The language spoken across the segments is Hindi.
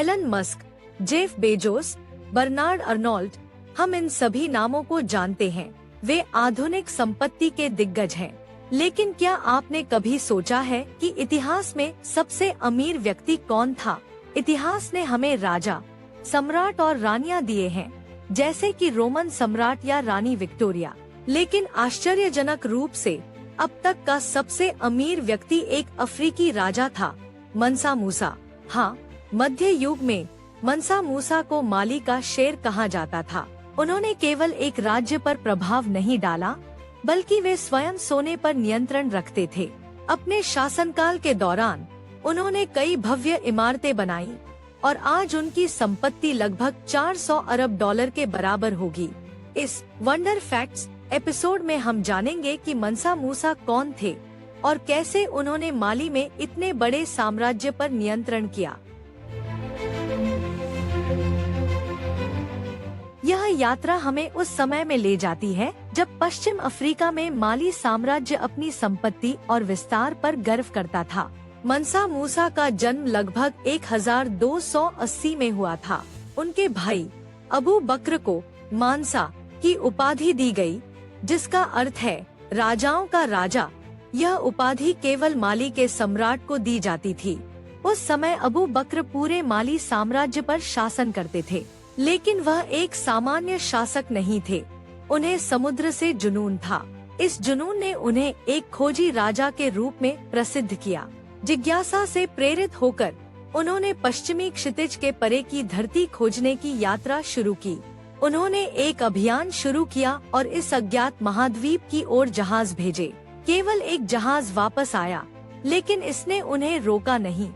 Elon Musk, Jeff Bezos, Bernard Arnault, हम इन सभी नामों को जानते हैं। वे आधुनिक संपत्ति के दिग्गज हैं। लेकिन क्या आपने कभी सोचा है कि इतिहास में सबसे अमीर व्यक्ति कौन था? इतिहास ने हमें राजा, सम्राट और रानियां दिए हैं, जैसे कि रोमन सम्राट या रानी विक्टोरिया। लेकिन आश्चर्यजनक रूप से अब तक का सबसे अमीर व्यक्ति एक अफ्रीकी राजा था, मंसा मूसा। हाँ, मध्य युग में मंसा मूसा को माली का शेर कहा जाता था। उन्होंने केवल एक राज्य पर प्रभाव नहीं डाला, बल्कि वे स्वयं सोने पर नियंत्रण रखते थे। अपने शासनकाल के दौरान उन्होंने कई भव्य इमारतें बनाई और आज उनकी संपत्ति लगभग 400 अरब डॉलर के बराबर होगी। इस वंडर फैक्ट्स एपिसोड में हम जानेंगे कि मंसा मूसा कौन थे और कैसे उन्होंने माली में इतने बड़े साम्राज्य पर नियंत्रण किया। यह यात्रा हमें उस समय में ले जाती है जब पश्चिम अफ्रीका में माली साम्राज्य अपनी संपत्ति और विस्तार पर गर्व करता था। मंसा मूसा का जन्म लगभग 1280 में हुआ था। उनके भाई अबू बकर को मानसा की उपाधि दी गई, जिसका अर्थ है राजाओं का राजा। यह उपाधि केवल माली के सम्राट को दी जाती थी। उस समय अबू बकर पूरे माली साम्राज्य पर शासन करते थे, लेकिन वह एक सामान्य शासक नहीं थे। उन्हें समुद्र से जुनून था। इस जुनून ने उन्हें एक खोजी राजा के रूप में प्रसिद्ध किया। जिज्ञासा से प्रेरित होकर उन्होंने पश्चिमी क्षितिज के परे की धरती खोजने की यात्रा शुरू की। उन्होंने एक अभियान शुरू किया और इस अज्ञात महाद्वीप की ओर जहाज भेजे। केवल एक जहाज वापस आया, लेकिन इसने उन्हें रोका नहीं।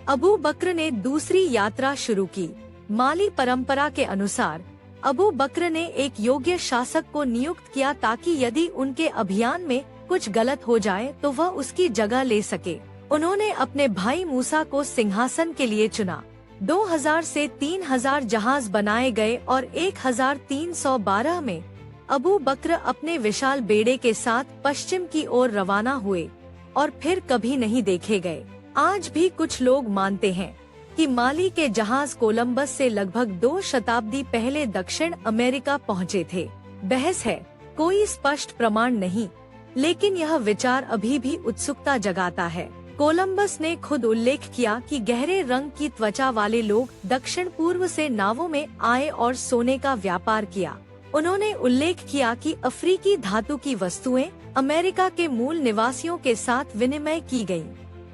अबू बकर ने दूसरी यात्रा शुरू की। माली परंपरा के अनुसार अबू बकर ने एक योग्य शासक को नियुक्त किया ताकि यदि उनके अभियान में कुछ गलत हो जाए तो वह उसकी जगह ले सके। उन्होंने अपने भाई मूसा को सिंहासन के लिए चुना। 2000 से 3000 जहाज बनाए गए और 1312 में अबू बकर अपने विशाल बेड़े के साथ पश्चिम की ओर रवाना हुए और फिर कभी नहीं देखे गए। आज भी कुछ लोग मानते हैं कि माली के जहाज कोलंबस से लगभग 2 शताब्दी पहले दक्षिण अमेरिका पहुंचे थे। बहस है, कोई स्पष्ट प्रमाण नहीं, लेकिन यह विचार अभी भी उत्सुकता जगाता है। कोलंबस ने खुद उल्लेख किया कि गहरे रंग की त्वचा वाले लोग दक्षिण पूर्व से नावों में आए और सोने का व्यापार किया। उन्होंने उल्लेख किया कि अफ्रीकी धातु की वस्तुएं अमेरिका के मूल निवासियों के साथ विनिमय की गयी।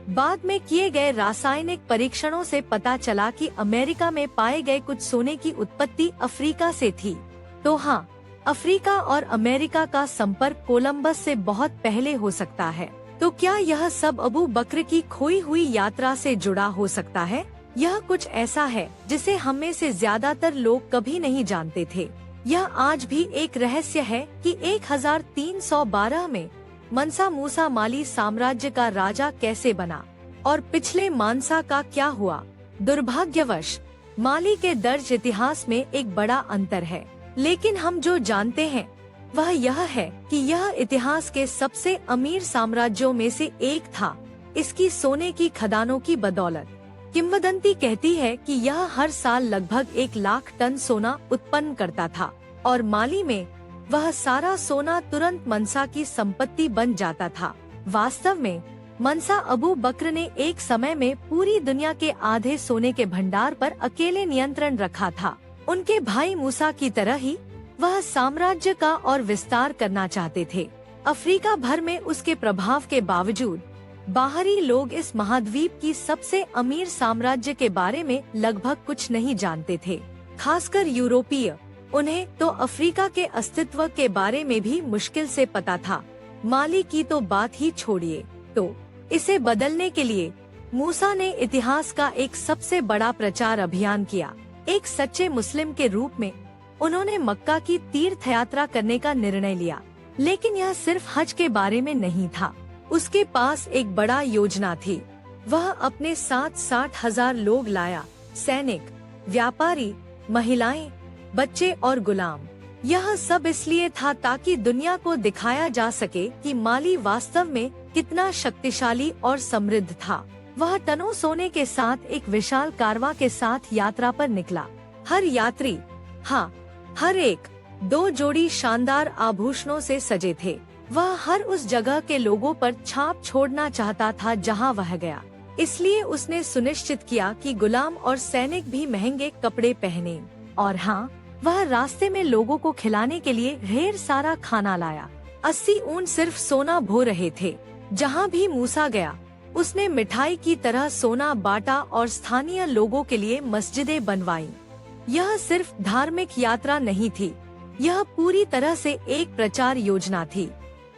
बाद में किए गए रासायनिक परीक्षणों से पता चला कि अमेरिका में पाए गए कुछ सोने की उत्पत्ति अफ्रीका से थी। तो हाँ, अफ्रीका और अमेरिका का संपर्क कोलंबस से बहुत पहले हो सकता है। तो क्या यह सब अबू बकर की खोई हुई यात्रा से जुड़ा हो सकता है? यह कुछ ऐसा है जिसे हम में से ज्यादातर लोग कभी नहीं जानते थे। यह आज भी एक रहस्य है कि 1312 में मंसा मूसा माली साम्राज्य का राजा कैसे बना और पिछले मानसा का क्या हुआ। दुर्भाग्यवश माली के दर्ज इतिहास में एक बड़ा अंतर है, लेकिन हम जो जानते हैं वह यह है कि यह इतिहास के सबसे अमीर साम्राज्यों में से एक था, इसकी सोने की खदानों की बदौलत। किंवदंती कहती है कि यह हर साल लगभग 1 लाख टन सोना उत्पन्न करता था और माली में वह सारा सोना तुरंत मंसा की संपत्ति बन जाता था। वास्तव में मंसा अबू बकर ने एक समय में पूरी दुनिया के आधे सोने के भंडार पर अकेले नियंत्रण रखा था। उनके भाई मूसा की तरह ही वह साम्राज्य का और विस्तार करना चाहते थे। अफ्रीका भर में उसके प्रभाव के बावजूद बाहरी लोग इस महाद्वीप की सबसे अमीर साम्राज्य के बारे में लगभग कुछ नहीं जानते थे, खासकर यूरोपीय। उन्हें तो अफ्रीका के अस्तित्व के बारे में भी मुश्किल से पता था। माली की तो बात ही छोड़िए। तो इसे बदलने के लिए मूसा ने इतिहास का एक सबसे बड़ा प्रचार अभियान किया। एक सच्चे मुस्लिम के रूप में उन्होंने मक्का की तीर्थ यात्रा करने का निर्णय लिया, लेकिन यह सिर्फ हज के बारे में नहीं था। उसके पास एक बड़ा योजना थी। वह अपने साथ 60,000 लोग लाया, सैनिक, व्यापारी, महिलाएं, बच्चे और गुलाम। यह सब इसलिए था ताकि दुनिया को दिखाया जा सके कि माली वास्तव में कितना शक्तिशाली और समृद्ध था। वह टनों सोने के साथ एक विशाल कारवां के साथ यात्रा पर निकला। हर यात्री, हाँ, हर एक, 2 जोड़ी शानदार आभूषणों से सजे थे। वह हर उस जगह के लोगों पर छाप छोड़ना चाहता था जहां वह गया। इसलिए उसने सुनिश्चित किया कि गुलाम और सैनिक भी महंगे कपड़े पहने। और हाँ, वह रास्ते में लोगों को खिलाने के लिए ढेर सारा खाना लाया। 80 ऊंट सिर्फ सोना भो रहे थे। जहाँ भी मूसा गया, उसने मिठाई की तरह सोना बांटा और स्थानीय लोगों के लिए मस्जिदें बनवाईं। यह सिर्फ धार्मिक यात्रा नहीं थी, यह पूरी तरह से एक प्रचार योजना थी।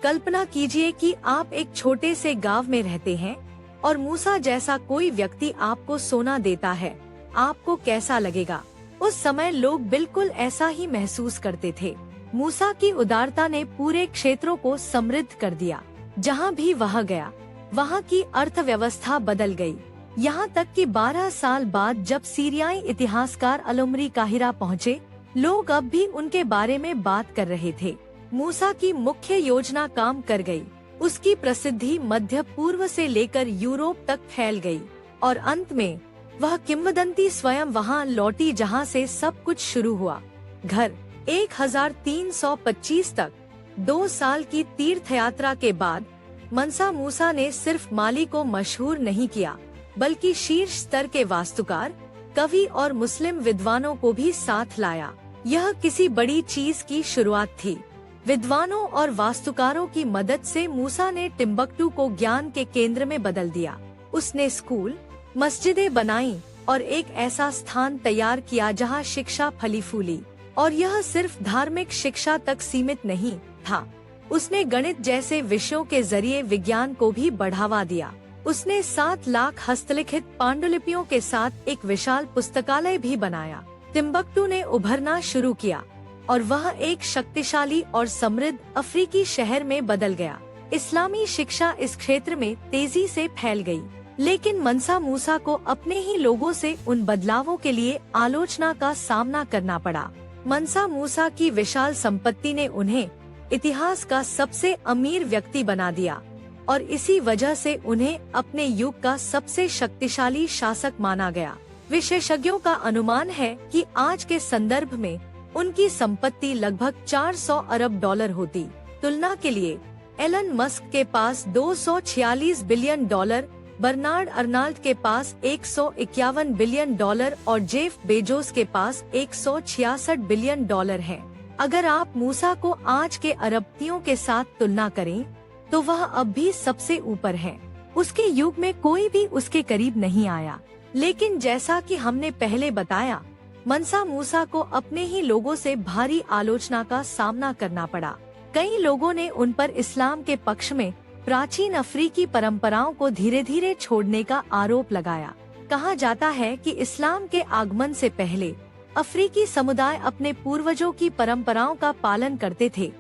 कल्पना कीजिए कि आप एक छोटे से गांव में रहते हैं और मूसा जैसा कोई व्यक्ति आपको सोना देता है, आपको कैसा लगेगा? उस समय लोग बिल्कुल ऐसा ही महसूस करते थे। मूसा की उदारता ने पूरे क्षेत्रों को समृद्ध कर दिया। जहाँ भी वह गया, वहाँ की अर्थव्यवस्था बदल गई। यहाँ तक कि 12 साल बाद जब सीरियाई इतिहासकार अलुमरी काहिरा पहुँचे, लोग अब भी उनके बारे में बात कर रहे थे। मूसा की मुख्य योजना काम कर गई। उसकी प्रसिद्धि मध्य पूर्व से लेकर यूरोप तक फैल गई और अंत में वह किंवदंती स्वयं वहां लौटी जहां से सब कुछ शुरू हुआ। घर 1325 तक 2 साल की तीर्थ यात्रा के बाद मनसा मूसा ने सिर्फ माली को मशहूर नहीं किया, बल्कि शीर्ष स्तर के वास्तुकार, कवि और मुस्लिम विद्वानों को भी साथ लाया। यह किसी बड़ी चीज की शुरुआत थी। विद्वानों और वास्तुकारों की मदद से मूसा ने टिम्बकटू को ज्ञान के केंद्र में बदल दिया। उसने स्कूल, मस्जिदें बनाई और एक ऐसा स्थान तैयार किया जहां शिक्षा फली फूली। और यह सिर्फ धार्मिक शिक्षा तक सीमित नहीं था। उसने गणित जैसे विषयों के जरिए विज्ञान को भी बढ़ावा दिया। उसने 7 लाख हस्तलिखित पांडुलिपियों के साथ एक विशाल पुस्तकालय भी बनाया। टिम्बकटू ने उभरना शुरू किया और वह एक शक्तिशाली और समृद्ध अफ्रीकी शहर में बदल गया। इस्लामी शिक्षा इस क्षेत्र में तेजी से फैल गई, लेकिन मनसा मूसा को अपने ही लोगों से उन बदलावों के लिए आलोचना का सामना करना पड़ा। मनसा मूसा की विशाल संपत्ति ने उन्हें इतिहास का सबसे अमीर व्यक्ति बना दिया और इसी वजह से उन्हें अपने युग का सबसे शक्तिशाली शासक माना गया। विशेषज्ञों का अनुमान है कि आज के संदर्भ में उनकी संपत्ति लगभग 400 अरब डॉलर होती। तुलना के लिए एलन मस्क के पास 246 बिलियन डॉलर, बर्नार्ड अर्नाल्ड के पास 151 बिलियन डॉलर और जेफ बेजोस के पास 166 बिलियन डॉलर है। अगर आप मूसा को आज के अरबपतियों के साथ तुलना करें, तो वह अब भी सबसे ऊपर है। उसके युग में कोई भी उसके करीब नहीं आया। लेकिन जैसा कि हमने पहले बताया, मनसा मूसा को अपने ही लोगों से भारी आलोचना का सामना करना पड़ा। कई लोगों ने उन पर इस्लाम के पक्ष में प्राचीन अफ्रीकी परंपराओं को धीरे धीरे छोड़ने का आरोप लगाया। कहा जाता है कि इस्लाम के आगमन से पहले अफ्रीकी समुदाय अपने पूर्वजों की परंपराओं का पालन करते थे,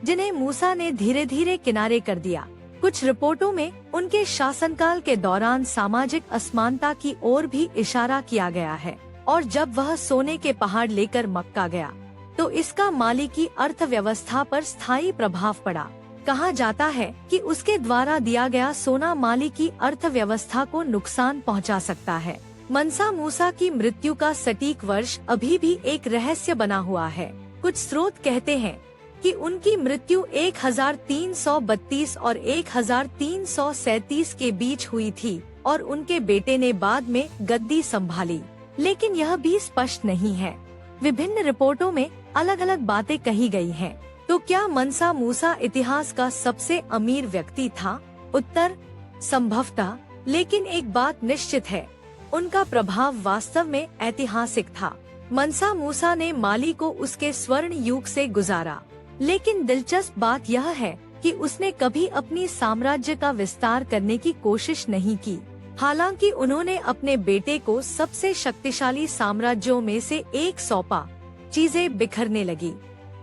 जिन्हें मूसा ने धीरे धीरे किनारे कर दिया। कुछ रिपोर्टों में उनके शासनकाल के दौरान सामाजिक असमानता की ओर भी इशारा किया गया है और जब वह सोने के पहाड़ लेकर मक्का गया, तो इसका माली की अर्थव्यवस्था पर स्थायी प्रभाव पड़ा। कहा जाता है कि उसके द्वारा दिया गया सोना माली की अर्थव्यवस्था को नुकसान पहुंचा सकता है। मनसा मूसा की मृत्यु का सटीक वर्ष अभी भी एक रहस्य बना हुआ है। कुछ स्रोत कहते हैं कि उनकी मृत्यु 1332 और 1337 के बीच हुई थी और उनके बेटे ने बाद में गद्दी संभाली, लेकिन यह भी स्पष्ट नहीं है। विभिन्न रिपोर्टों में अलग अलग बातें कही गई हैं। तो क्या मनसा मूसा इतिहास का सबसे अमीर व्यक्ति था? उत्तर संभवतः, लेकिन एक बात निश्चित है, उनका प्रभाव वास्तव में ऐतिहासिक था। मनसा मूसा ने माली को उसके स्वर्ण युग से गुजारा, लेकिन दिलचस्प बात यह है कि उसने कभी अपनी साम्राज्य का विस्तार करने की कोशिश नहीं की। हालांकि उन्होंने अपने बेटे को सबसे शक्तिशाली साम्राज्यों में से एक सौंपा। चीजें बिखरने लगी।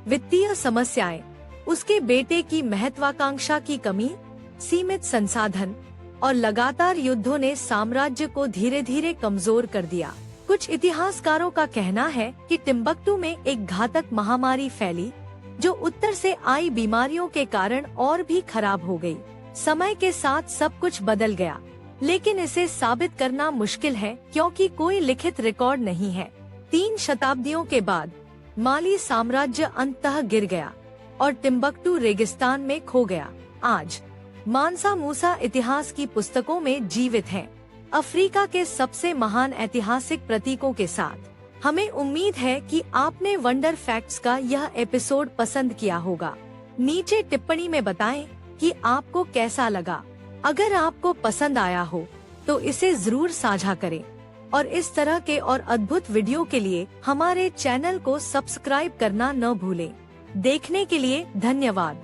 वित्तीय समस्याएं, उसके बेटे की महत्वाकांक्षा की कमी, सीमित संसाधन और लगातार युद्धों ने साम्राज्य को धीरे धीरे कमजोर कर दिया। कुछ इतिहासकारों का कहना है कि टिम्बकटू में एक घातक महामारी फैली, जो उत्तर से आई बीमारियों के कारण और भी खराब हो गई। समय के साथ सब कुछ बदल गया। लेकिन इसे साबित करना मुश्किल है क्योंकि कोई लिखित रिकॉर्ड नहीं है। 3 शताब्दियों के बाद माली साम्राज्य अंततः गिर गया और टिम्बकटू रेगिस्तान में खो गया। आज मानसा मूसा इतिहास की पुस्तकों में जीवित है, अफ्रीका के सबसे महान ऐतिहासिक प्रतीकों के साथ। हमें उम्मीद है कि आपने वंडर फैक्ट्स का यह एपिसोड पसंद किया होगा। नीचे टिप्पणी में बताएं कि आपको कैसा लगा। अगर आपको पसंद आया हो तो इसे जरूर साझा करें और इस तरह के और अद्भुत वीडियो के लिए हमारे चैनल को सब्सक्राइब करना न भूलें। देखने के लिए धन्यवाद।